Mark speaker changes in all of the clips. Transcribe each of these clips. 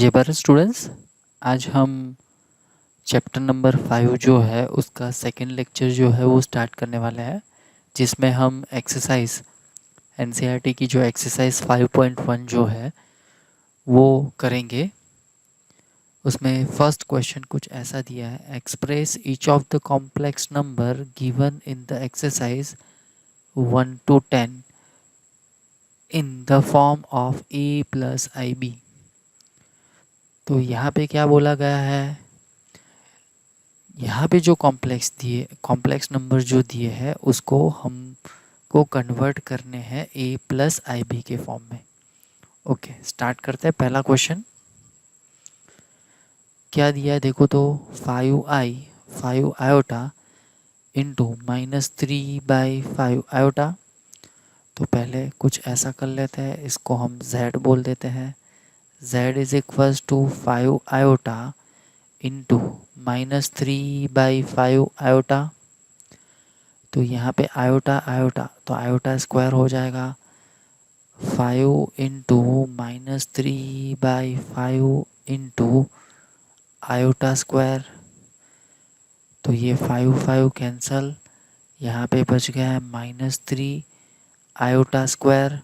Speaker 1: जय भारत स्टूडेंट्स। आज हम चैप्टर नंबर 5 जो है उसका सेकेंड लेक्चर जो है वो स्टार्ट करने वाले हैं, जिसमें हम एक्सरसाइज एनसीईआरटी की जो एक्सरसाइज 5.1 जो है वो करेंगे। उसमें फर्स्ट क्वेश्चन कुछ ऐसा दिया है, express each of the complex number given in the exercise 1 to 10 in the form of a plus IB। तो यहाँ पे क्या बोला गया है, यहाँ पे जो कॉम्प्लेक्स नंबर जो दिए हैं उसको हमको कन्वर्ट करने हैं a प्लस IB के फॉर्म में। ओके, स्टार्ट करते हैं। पहला क्वेश्चन क्या दिया है देखो तो, 5 आयोटा इंटू -3/5 आयोटा। तो पहले कुछ ऐसा कर लेते हैं, इसको हम z बोल देते हैं। z is equals to 5 iota into -3/5 iota. तो यहाँ पे आयोटा आयोटा तो आयोटा स्क्वायर हो जाएगा। 5 इंटू -3/5 इंटू आयोटा स्क्वायर। तो ये 5 कैंसल, यहाँ पे बच गया है -3 आयोटा स्क्वायर।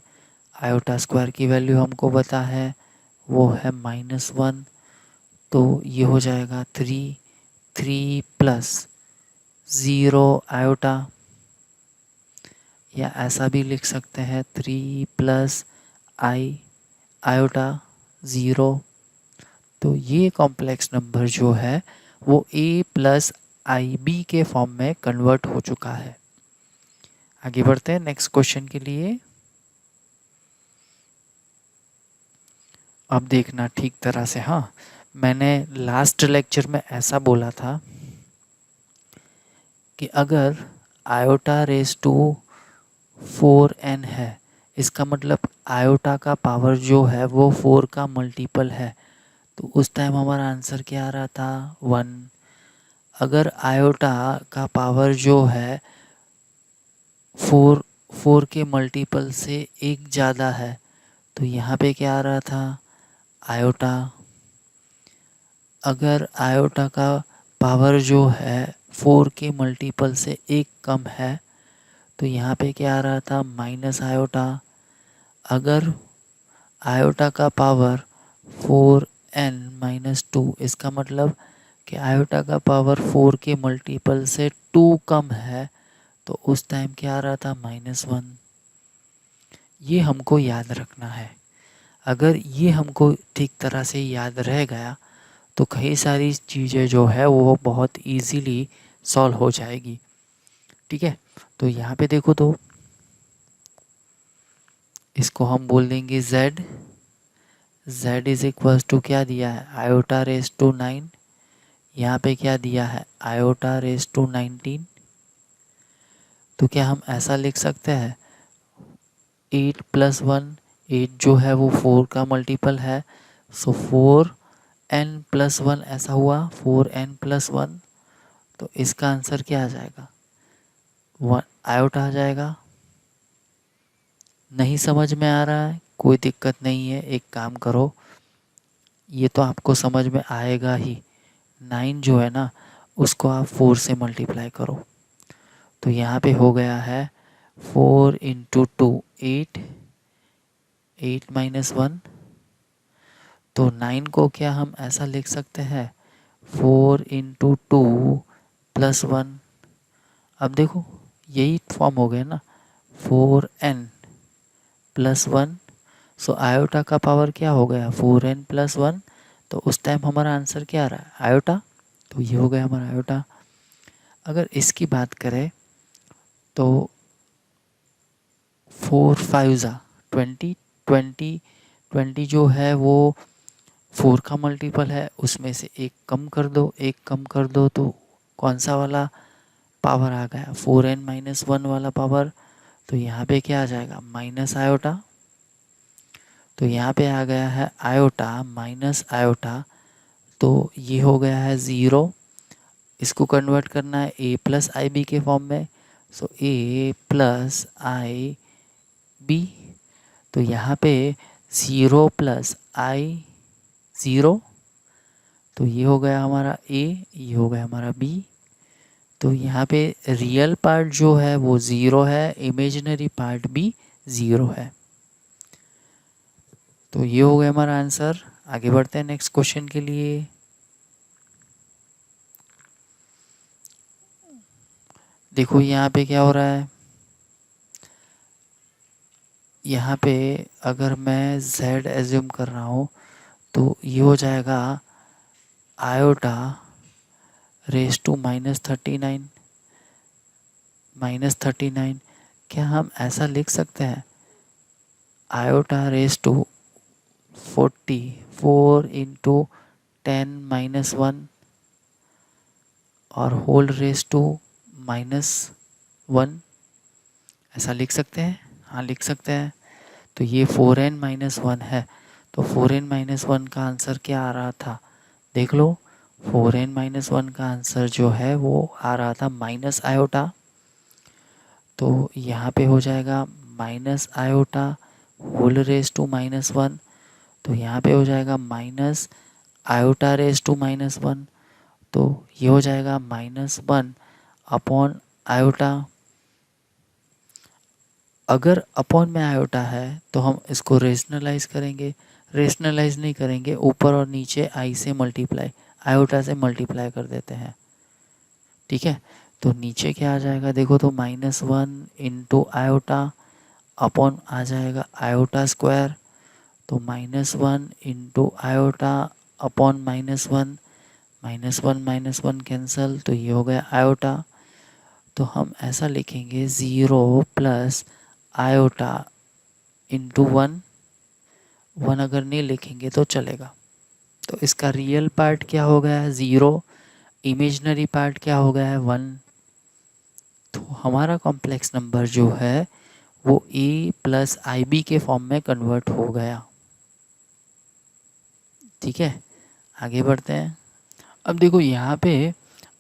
Speaker 1: आयोटा स्क्वायर की वैल्यू हमको पता है वो है -1, तो ये हो जाएगा 3 प्लस 0 आयोटा, या ऐसा भी लिख सकते हैं 3 प्लस आयोटा 0। तो ये कॉम्प्लेक्स नंबर जो है वो a प्लस IB के फॉर्म में कन्वर्ट हो चुका है। आगे बढ़ते हैं नेक्स्ट क्वेश्चन के लिए। अब देखना ठीक तरह से। हाँ, मैंने लास्ट लेक्चर में ऐसा बोला था कि अगर आयोटा रेस टू 4n है, इसका मतलब आयोटा का पावर जो है वो 4 का मल्टीपल है, तो उस टाइम हमारा आंसर क्या आ रहा था, 1। अगर आयोटा का पावर जो है 4 के मल्टीपल से एक ज़्यादा है, तो यहाँ पे क्या आ रहा था, आयोटा। अगर आयोटा का पावर जो है 4 के मल्टीपल से एक कम है, तो यहाँ पे क्या आ रहा था, माइनस आयोटा। अगर आयोटा का पावर 4n-2, इसका मतलब कि आयोटा का पावर 4 के मल्टीपल से 2 कम है, तो उस टाइम क्या आ रहा था, -1। ये हमको याद रखना है। अगर ये हमको ठीक तरह से याद रह गया तो कई सारी चीज़ें जो है वो बहुत इजीली सॉल्व हो जाएगी। ठीक है, तो यहाँ पे देखो तो इसको हम बोल देंगे z। z is equals to क्या दिया है, आयोटा रेस टू 9। यहाँ पे क्या दिया है, आयोटा रेस टू 19। तो क्या हम ऐसा लिख सकते हैं, 8 प्लस 1, 8 जो है वो 4 का मल्टीपल है, सो 4n+1 ऐसा हुआ, 4n+1। तो इसका आंसर क्या आ जाएगा, 1 आयोटा आ जाएगा। नहीं समझ में आ रहा है, कोई दिक्कत नहीं है, एक काम करो, ये तो आपको समझ में आएगा ही। 9 जो है ना उसको आप 4 से मल्टीप्लाई करो, तो यहाँ पे हो गया है 4 इंटू 2 8, 8-1। तो 9 को क्या हम ऐसा लिख सकते हैं, 4 इंटू 2 प्लस 1। अब देखो यही फॉर्म हो गया ना, 4n+1। सो आयोटा का पावर क्या हो गया, 4n+1। तो उस टाइम हमारा आंसर क्या आ रहा है, आयोटा। तो ये हो गया हमारा आयोटा। अगर इसकी बात करें तो 4×5 = 20 जो है वो 4 का मल्टीपल है, उसमें से एक कम कर दो, एक कम कर दो, तो कौन सा वाला पावर आ गया, 4n-1 वाला पावर। तो यहाँ पे क्या आ जाएगा, माइनस आयोटा। तो यहाँ पे आ गया है आयोटा माइनस आयोटा, तो ये हो गया है 0। इसको कन्वर्ट करना है a प्लस IB के फॉर्म में, सो a प्लस IB। तो यहाँ पे 0 प्लस 0। तो ये हो गया हमारा ए, ये हो गया हमारा बी। तो यहाँ पे रियल पार्ट जो है वो 0 है, इमेजिनरी पार्ट भी 0 है। तो ये हो गया हमारा आंसर। आगे बढ़ते हैं नेक्स्ट क्वेश्चन के लिए। देखो यहाँ पे क्या हो रहा है, यहाँ पे अगर मैं z एज्यूम कर रहा हूँ तो ये हो जाएगा आयोटा रेस टू -39। -39 क्या हम ऐसा लिख सकते हैं, आयोटा रेस टू 44 इंटू 10-1 और होल रेस टू -1, ऐसा लिख सकते हैं? हाँ लिख सकते हैं। तो ये 4n-1 है। तो 4n-1 का आंसर क्या आ रहा था, देख लो। 4n-1 का आंसर जो है वो आ रहा था माइनस आयोटा। तो यहाँ पे हो जाएगा minus iota whole raise to -1। तो यहाँ पे हो जाएगा माइनस आयोटा रेस टू -1। तो ये हो जाएगा -1 अपॉन आयोटा। अगर अपॉन में आयोटा है तो हम इसको रेशनलाइज करेंगे, रेशनलाइज नहीं करेंगे, ऊपर और नीचे आई से मल्टीप्लाई, आयोटा से मल्टीप्लाई कर देते हैं। ठीक है, तो नीचे क्या आ जाएगा देखो, तो -1 इंटू आयोटा अपॉन आ जाएगा आयोटा स्क्वायर। तो -1 इंटू आयोटा अपॉन -1, -1 कैंसल, तो ये हो गया आयोटा। तो हम ऐसा लिखेंगे 0 प्लस आयोटा इंटू 1 अगर नहीं लिखेंगे तो चलेगा। तो इसका रियल पार्ट क्या हो गया है 0, इमेजिनरी पार्ट क्या हो गया है 1। तो हमारा कॉम्प्लेक्स नंबर जो है वो ए प्लस आई बी के फॉर्म में कन्वर्ट हो गया। ठीक है, आगे बढ़ते हैं। अब देखो यहाँ पे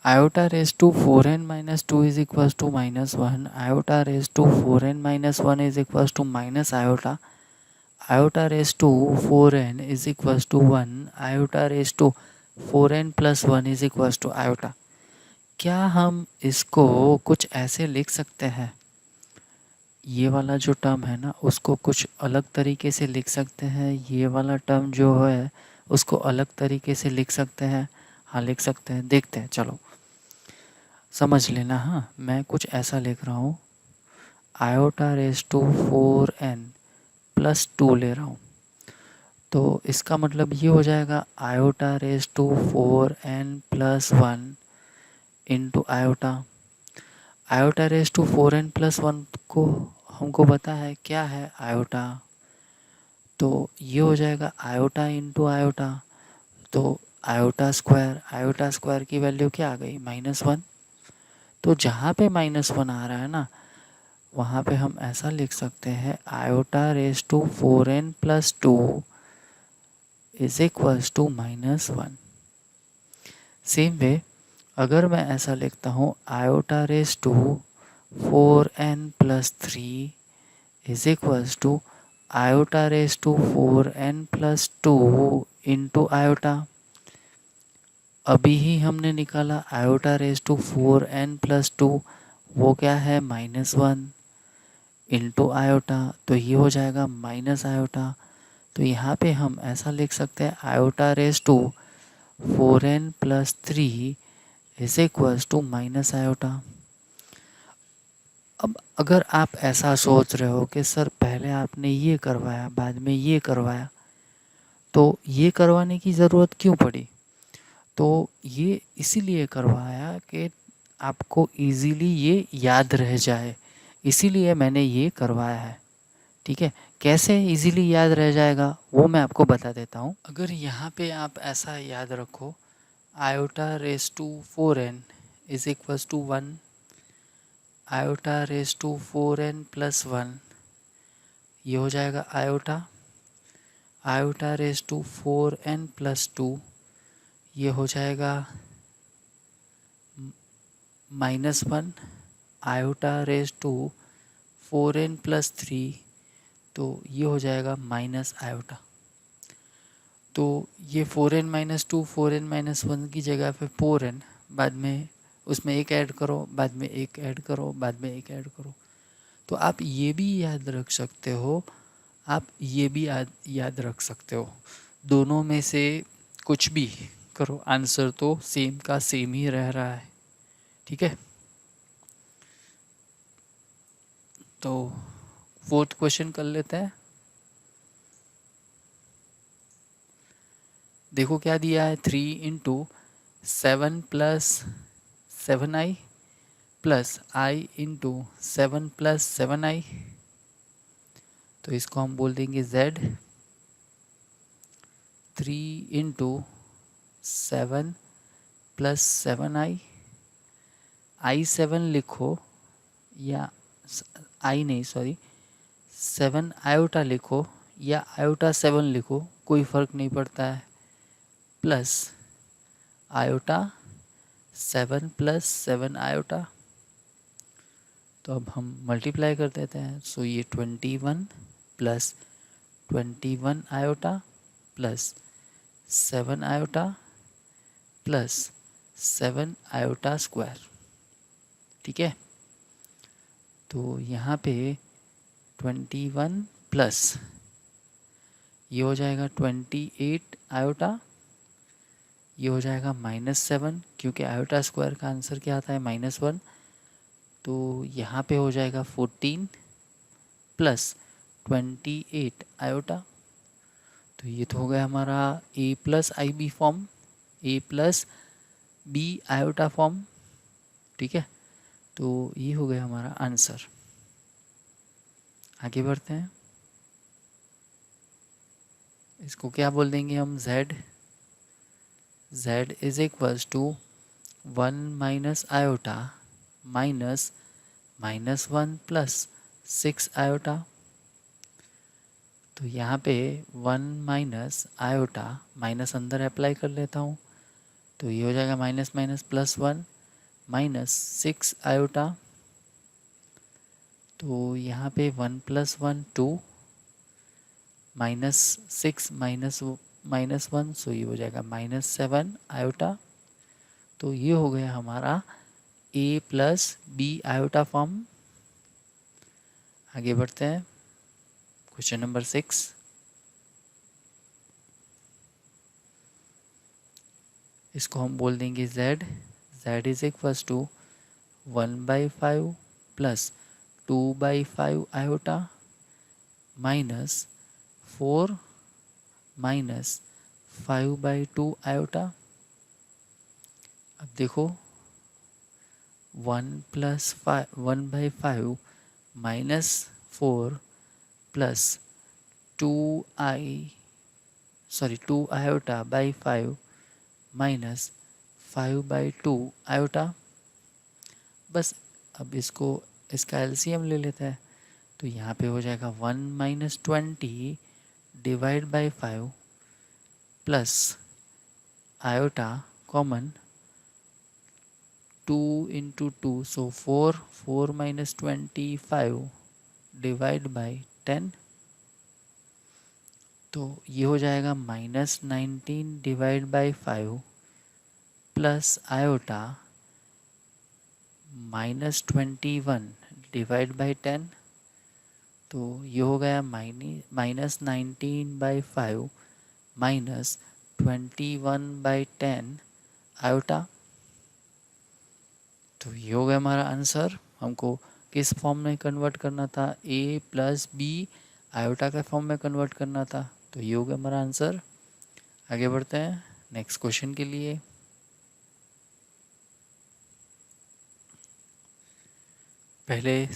Speaker 1: iota raise to 4n-2 is equals to -1, iota raise to 4n-1 is equals to minus iota, iota raise to 4n is equals to 1, iota raise to 4n plus 1 is equals to iota. क्या हम इसको कुछ ऐसे लिख सकते हैं, ये वाला जो टर्म है ना उसको कुछ अलग तरीके से लिख सकते हैं, ये वाला टर्म जो है उसको अलग तरीके से लिख सकते हैं? हाँ लिख सकते हैं, देखते हैं, चलो समझ लेना। हाँ मैं कुछ ऐसा लिख रहा हूँ, iota raise to 4n plus 2 ले रहा हूँ। तो इसका मतलब ये हो जाएगा iota raise to 4n plus 1 into iota. Iota raise to 4n plus 1 को हमको पता है क्या है आयोटा, तो ये हो जाएगा आयोटा इंटू आयोटा। तो आयोटा स्क्वायर की वैल्यू क्या आ गई -1। तो जहाँ पे -1 आ रहा है ना वहाँ पे हम ऐसा लिख सकते हैं iota raise to 4n plus 2 is equals to -1। Same way अगर मैं ऐसा लिखता हूँ iota raise to 4n plus 3 is equals to iota raise to 4n plus 2 into iota. अभी ही हमने निकाला iota raise to 4n plus 2, वो क्या है -1 इंटू आयोटा, तो ये हो जाएगा माइनस आयोटा। तो यहाँ पे हम ऐसा लिख सकते हैं iota raise to 4n plus 3 is equals to minus iota. अब अगर आप ऐसा सोच रहे हो कि सर पहले आपने ये करवाया बाद में ये करवाया, तो ये करवाने की ज़रूरत क्यों पड़ी? तो ये इसीलिए करवाया कि आपको इजीली ये याद रह जाए, इसीलिए मैंने ये करवाया है। ठीक है, कैसे इजीली याद रह जाएगा वो मैं आपको बता देता हूँ। अगर यहाँ पे आप ऐसा याद रखो iota raise to 4n is equals to 1, iota raise to 4n plus 1, ये हो जाएगा iota, iota raise to 4n plus 2, ये हो जाएगा -1, iota raise to 4n plus 3, तो ये हो जाएगा माइनस आयोटा। तो ये 4n-2 4n-1 की जगह पे 4n, बाद में उसमें एक ऐड करो, बाद में एक ऐड करो, बाद में एक ऐड करो। तो आप ये भी याद रख सकते हो, आप ये भी याद रख सकते हो, दोनों में से कुछ भी करो, आंसर तो सेम का सेम ही रह रहा है। ठीक है, तो फोर्थ क्वेश्चन कर लेते हैं। देखो क्या दिया है, 3 × 7 + 7i प्लस i × 7 + 7i, तो इसको हम बोल देंगे z। 3 × 7 + 7i, i7 लिखो या आई नहीं सॉरी 7 आयोटा लिखो या आयोटा 7 लिखो, कोई फ़र्क नहीं पड़ता है, प्लस आयोटा 7 + 7 आयोटा। तो अब हम मल्टीप्लाई कर देते हैं। सो ये 21 + 21 iota plus 7 iota plus 7 iota square. ठीक है, तो यहाँ पे 21 प्लस ये हो जाएगा 28 आयोटा, ये हो जाएगा -7, क्योंकि आयोटा स्क्वायर का आंसर क्या आता है -1। तो यहाँ पे हो जाएगा 14 प्लस 28 आयोटा। तो ये तो हो गया हमारा a + IB form, a + B iota form. ठीक है, तो ये हो गया हमारा आंसर। आगे बढ़ते हैं, इसको क्या बोल देंगे हम, z। z is equals to 1 - iota minus -1 plus 6 iota. तो यहाँ पे 1 - आयोटा, माइनस अंदर अप्लाई कर लेता हूँ, तो ये हो जाएगा माइनस माइनस +1 -6 आयोटा। तो यहाँ पे 1 + 1 2 -6 -1, सो ये हो जाएगा -7 आयोटा। तो ये हो गया हमारा a + B आयोटा फॉर्म। आगे बढ़ते हैं, क्वेश्चन नंबर 6। इसको हम बोल देंगे z। z is equals to 1/5 plus 2/5 iota minus 4 minus 5/2 iota. अब देखो 1/5 minus 4 plus 2 iota by 5 minus 5/2 iota. बस अब इसका एलसीएम ले लेते हैं, तो यहाँ पे हो जाएगा 1 - 20 divide by 5 plus iota common 2 × 2, so 4 - 25 divide by 10। तो ये हो जाएगा -19 divide by 5 plus iota -21 divide by 10। तो ये हो गया -19/5 -21/10 आयोटा। तो ये हो गया हमारा आंसर। हमको किस फॉर्म में कन्वर्ट करना था, a + B आयोटा के फॉर्म में कन्वर्ट करना था। तो ये हो गया हमारा आंसर। आगे बढ़ते हैं नेक्स्ट क्वेश्चन के लिए।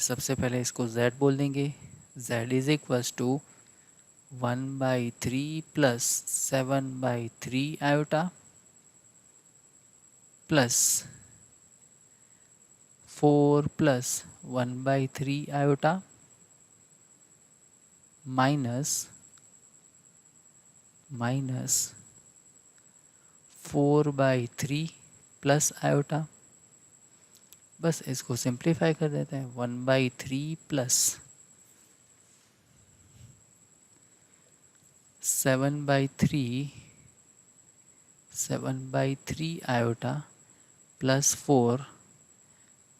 Speaker 1: सबसे पहले इसको z बोल देंगे। z is equals to 1/3 plus 7/3 iota plus 4 plus 1/3 iota minus 4/3 plus iota. बस इसको सिंप्लीफाई कर देते हैं। 1/3 plus 7/3 7/3 iota plus 4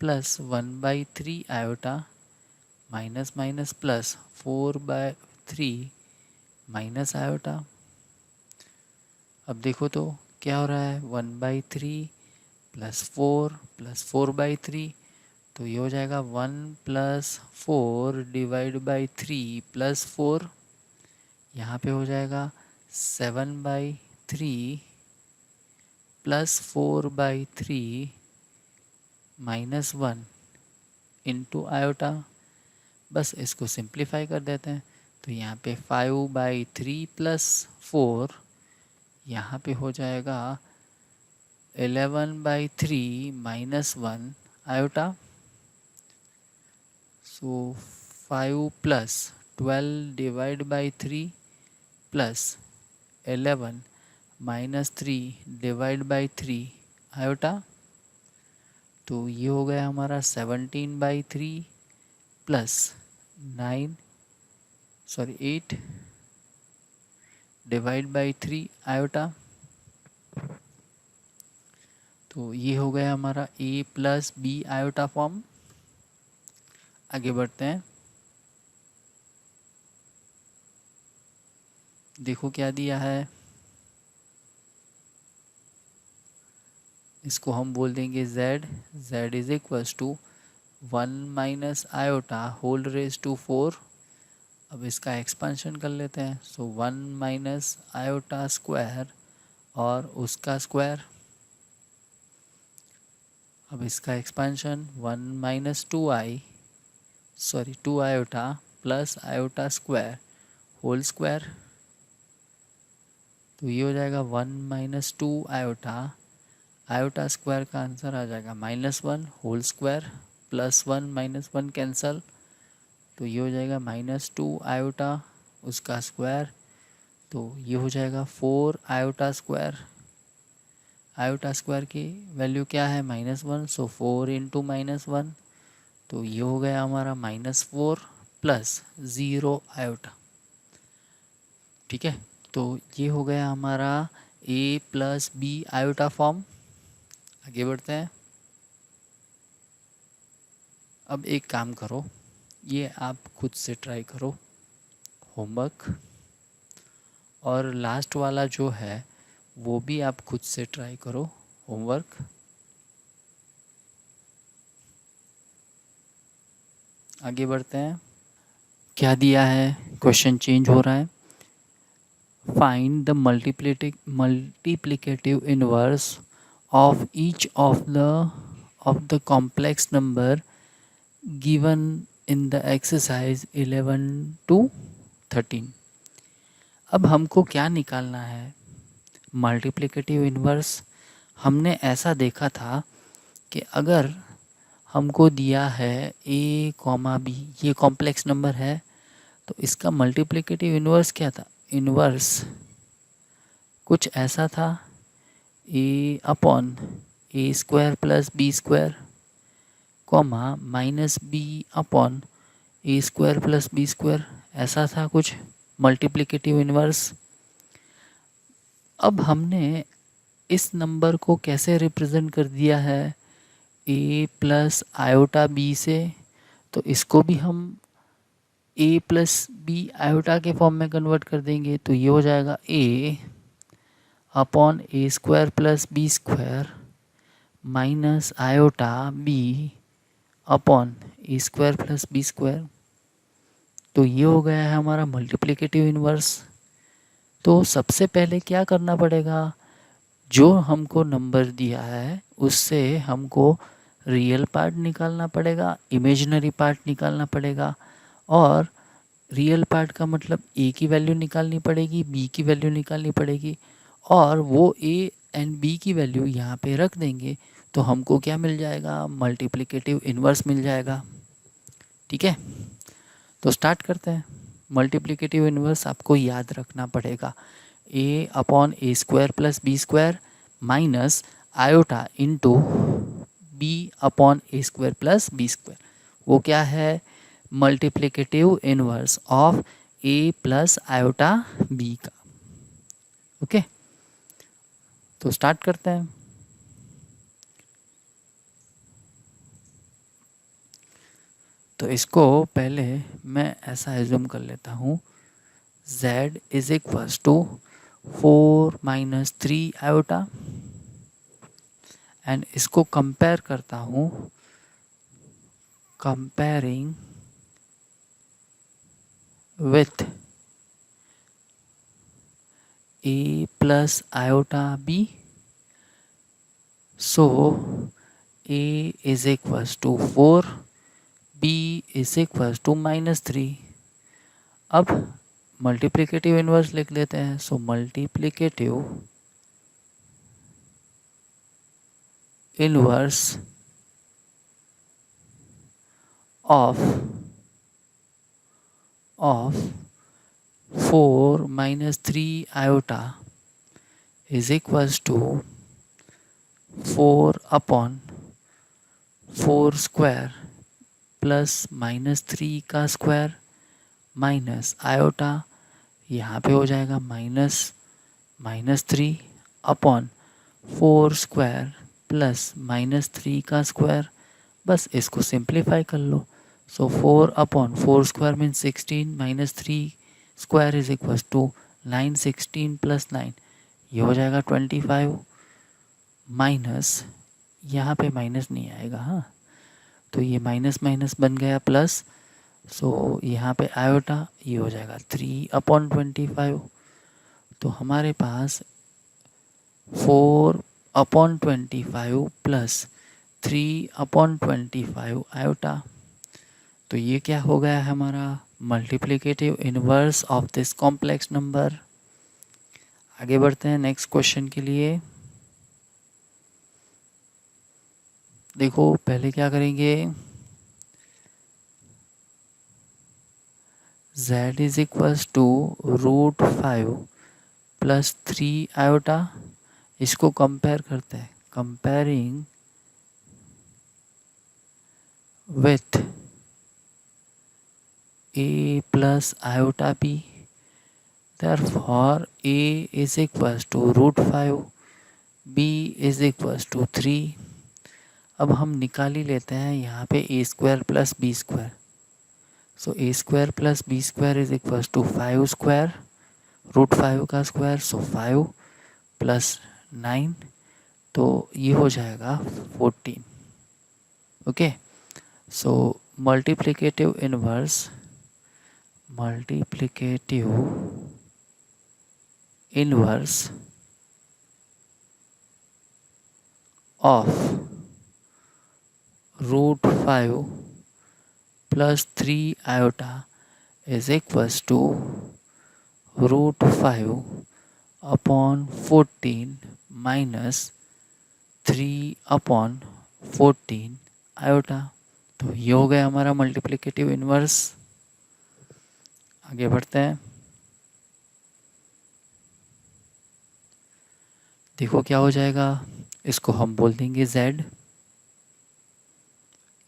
Speaker 1: plus 1/3 iota minus minus plus 4/3 minus iota. अब देखो तो क्या हो रहा है, 1/3 प्लस 4 प्लस 4/3, तो ये हो जाएगा 1 प्लस 4 डिवाइड बाई 3 प्लस 4, यहाँ पे हो जाएगा 7/3 प्लस 4/3 माइनस 1 इंटू आयोटा। बस इसको सिंप्लीफाई कर देते हैं, तो यहाँ पे 5/3 प्लस 4, यहाँ पे हो जाएगा 11/3 minus 1 iota. So 5 plus 12 divide by 3 plus 11 minus 3 divide by 3 iota. तो ये हो गया हमारा 17/3 प्लस 8 डिवाइड बाई 3 आयोटा। तो ये हो गया हमारा a plus B iota form. आगे बढ़ते हैं, देखो क्या दिया है, इसको हम बोल देंगे z is equals to 1 minus iota whole raise to 4। अब इसका एक्सपेंशन कर लेते हैं, सो 1 माइनस आयोटा स्क्वायर और उसका स्क्वायर। अब इसका expansion 1 minus 2 iota plus iota square whole square. तो ये हो जाएगा 1 माइनस 2 आयोटा स्क्वायर का आंसर आ जाएगा -1 whole square, plus 1 minus 1 cancel, तो ये हो जाएगा -2 आयोटा उसका स्क्वायर। तो ये हो जाएगा 4 आयोटा स्क्वायर। आयोटा स्क्वायर की वैल्यू क्या है, -1, सो 4 इंटू -1, तो ये हो गया हमारा -4 प्लस 0 आयोटा। ठीक है, तो ये हो गया हमारा a plus B iota form. आगे बढ़ते हैं। अब एक काम करो, ये आप खुद से ट्राई करो होमवर्क, और लास्ट वाला जो है वो भी आप खुद से ट्राई करो होमवर्क। आगे बढ़ते हैं, क्या दिया है, क्वेश्चन चेंज हो रहा है। Find the multiplicative inverse of each of the complex number given in the exercise 11 to 13। अब हमको क्या निकालना है, मल्टीप्लिकेटिव इन्वर्स। हमने ऐसा देखा था कि अगर हमको दिया है a, b, ये कॉम्प्लेक्स नंबर है, तो इसका मल्टीप्लिकेटिव इन्वर्स क्या था, इन्वर्स कुछ ऐसा था, a upon a square plus B square, comma minus B upon a square plus B square, ऐसा था कुछ मल्टीप्लिकेटिव इन्वर्स। अब हमने इस नंबर को कैसे रिप्रेजेंट कर दिया है, a प्लस आयोटा b से, तो इसको भी हम a प्लस बी आयोटा के फॉर्म में कन्वर्ट कर देंगे। तो ये हो जाएगा a upon A square plus B square minus iota b upon A square plus B square. तो ये हो गया है हमारा मल्टीप्लिकेटिव इन्वर्स। तो सबसे पहले क्या करना पड़ेगा, जो हमको नंबर दिया है उससे हमको रियल पार्ट निकालना पड़ेगा, इमेजिनरी पार्ट निकालना पड़ेगा। और रियल पार्ट का मतलब a की वैल्यू निकालनी पड़ेगी, b की वैल्यू निकालनी पड़ेगी, और वो a एंड b की वैल्यू यहाँ पे रख देंगे, तो हमको क्या मिल जाएगा, मल्टीप्लिकेटिव इन्वर्स मिल जाएगा। ठीक है, तो स्टार्ट करते हैं। मल्टीप्लिकेटिव इन्वर्स आपको याद रखना पड़ेगा, a upon A square plus B square minus iota into b upon A square plus B square. वो क्या है, multiplicative inverse of a plus iota b का। ओके, तो स्टार्ट करते हैं। तो इसको पहले मैं ऐसा एज्यूम कर लेता हूँ, z is equals to 4 minus 3 iota, and इसको कंपेयर करता हूँ, comparing with a plus iota b, so a is equals to 4, b is equals to minus 3। अब मल्टीप्लिकेटिव इन्वर्स लिख लेते हैं। So multiplicative inverse of 4 minus 3 iota is equals to 4 upon 4 square plus minus 3 का square minus iota, यहाँ पे हो जाएगा minus 3 upon 4 square plus minus 3 का स्क्वायर। बस इसको सिंप्लीफाई कर लो। So 4 upon 4 square means 16 minus 3 square is equals to 9, 16 plus 9 ये हो जाएगा 25, माइनस यहाँ पे माइनस नहीं आएगा, हाँ, तो ये माइनस माइनस बन गया प्लस। सो यहाँ पे आयोटा ये हो जाएगा 3 अपॉन 25। तो हमारे पास 4 अपॉन 25 प्लस 3 अपॉन 25 आयोटा। तो ये क्या हो गया है हमारा multiplicative inverse of this complex number. आगे बढ़ते हैं नेक्स्ट क्वेश्चन के लिए। देखो पहले क्या करेंगे, z is equals to √5 plus 3 iota, इसको कंपेयर करते हैं, comparing with a plus iota b, therefore a is equals to √5, b is equals to 3। अब हम निकाल ही लेते हैं यहाँ पे a square plus b square. So a square plus b square is equals to 5 square, √5 का स्क्वायर, सो 5 plus 9, तो ये हो जाएगा 14। Okay, so multiplicative inverse of √5 plus 3 iota is equals to √5 upon 14 minus 3 upon 14 iota. तो ये हो गया हमारा मल्टीप्लिकेटिव इन्वर्स। आगे बढ़ते हैं। देखो क्या हो जाएगा, इसको हम बोल देंगे z,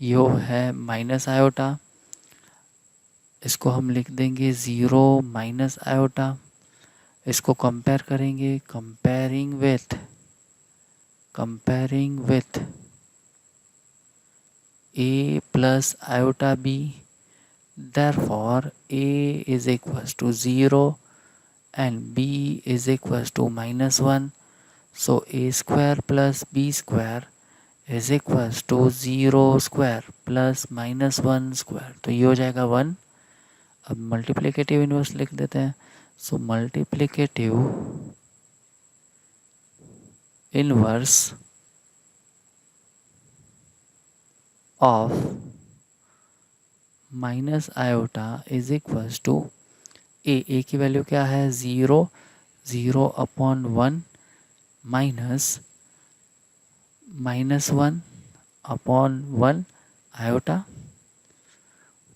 Speaker 1: यो है माइनस आयोटा, इसको हम लिख देंगे 0 माइनस आयोटा। इसको कंपेयर करेंगे, comparing with a plus iota b, therefore a is equals to 0 and b is equals to -1. So a square plus b square is equals to 0 square plus -1 square, तो ये हो जाएगा 1। अब multiplicative inverse लिख देते हैं। So multiplicative inverse of minus iota is equals to a की value क्या है 0 अपॉन 1 माइनस -1 अपॉन 1 आयोटा,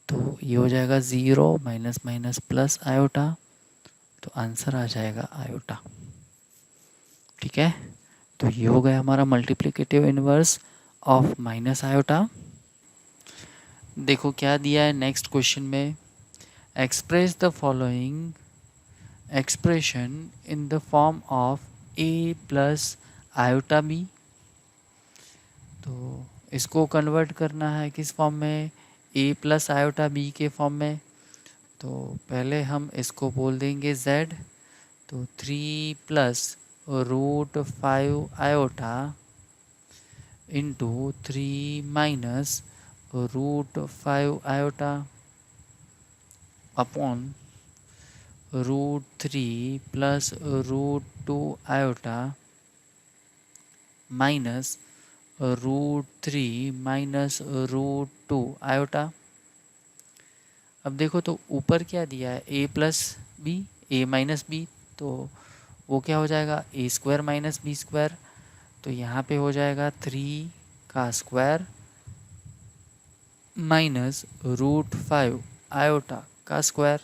Speaker 1: तो ये हो जाएगा 0 माइनस माइनस प्लस आयोटा, तो आंसर आ जाएगा आयोटा। ठीक है, तो ये हो गया हमारा multiplicative inverse of minus iota. देखो क्या दिया है नेक्स्ट क्वेश्चन में, express the following expression in the form of a plus iota B. तो इसको कन्वर्ट करना है किस फॉर्म में, ए प्लस आयोटा बी के फॉर्म में। तो पहले हम इसको बोल देंगे z। तो 3 plus root 5 iota into 3 minus root 5 iota upon root 3 plus root 2 iota minus root 3 minus root 2 iota. अब देखो तो ऊपर क्या दिया है, a plus B, A minus B, तो वो क्या हो जाएगा, A square minus B square. तो यहाँ पे हो जाएगा 3 का स्क्वायर माइनस रूट 5 आयोटा का स्क्वायर।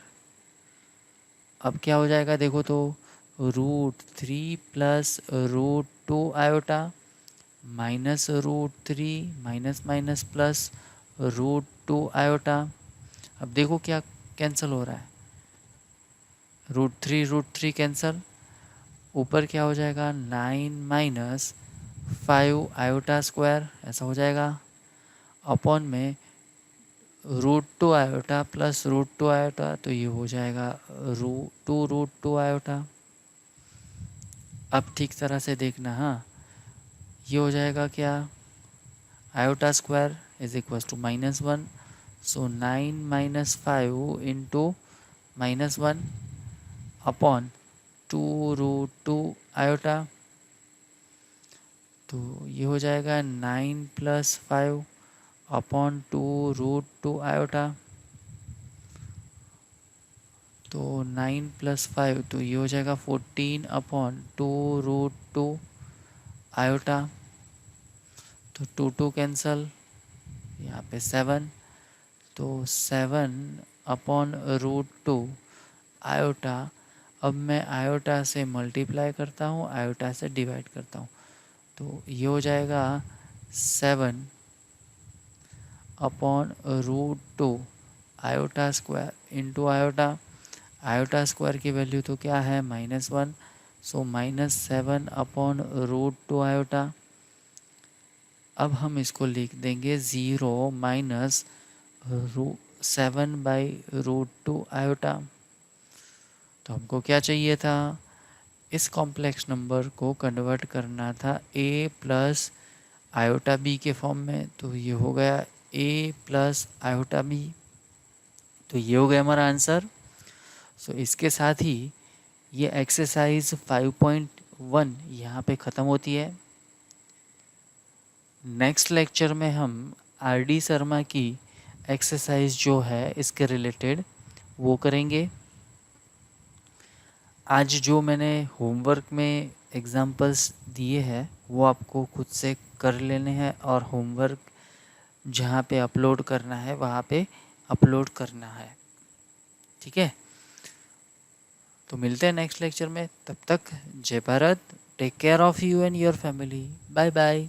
Speaker 1: अब क्या हो जाएगा देखो तो, root 3 plus root 2 iota minus root 3 minus minus plus root 2 iota. अब देखो क्या कैंसिल हो रहा है, रूट 3 कैंसिल, ऊपर क्या हो जाएगा 9 माइनस 5 आयोटा स्क्वायर, ऐसा हो जाएगा, अपॉन में root 2 iota plus root 2 iota, तो ये हो जाएगा रूट 2 आयोटा। अब ठीक तरह से देखना, हाँ ये हो जाएगा क्या, iota square is equal to -1। So 9 minus 5 into -1 upon 2 root 2 iota. तो ये हो जाएगा 9 प्लस 5 अपॉन 2 रूट 2 आयोटा। तो 9 प्लस 5, तो ये हो जाएगा 14 अपॉन 2 रूट 2 आयोटा। तो 2 कैंसल, यहाँ पे 7, तो 7 अपॉन रूट 2 आयोटा। अब मैं आयोटा से मल्टीप्लाई करता हूँ, आयोटा से डिवाइड करता हूँ, तो ये हो जाएगा 7 upon root 2 iota square into iota. Iota square की वैल्यू तो क्या है, -1, सो -7 अपॉन रूट 2 आयोटा। अब हम इसको लिख देंगे 0 माइनस 7 बाई रूट 2 आयोटा। तो हमको क्या चाहिए था, इस कॉम्प्लेक्स नंबर को कन्वर्ट करना था a प्लस आयोटा b के फॉर्म में। तो ये हो गया a प्लस आयोटा b, तो ये हो गया हमारा आंसर। सो इसके साथ ही ये एक्सरसाइज 5.1 यहाँ पे ख़त्म होती है। नेक्स्ट लेक्चर में हम आर डी शर्मा की एक्सरसाइज जो है इसके रिलेटेड वो करेंगे। आज जो मैंने होमवर्क में एग्जाम्पल्स दिए हैं वो आपको खुद से कर लेने हैं, और होमवर्क जहाँ पे अपलोड करना है वहाँ पे अपलोड करना है, ठीक है। तो मिलते हैं नेक्स्ट लेक्चर में, तब तक जय Bharat, take care of you and your family, bye bye.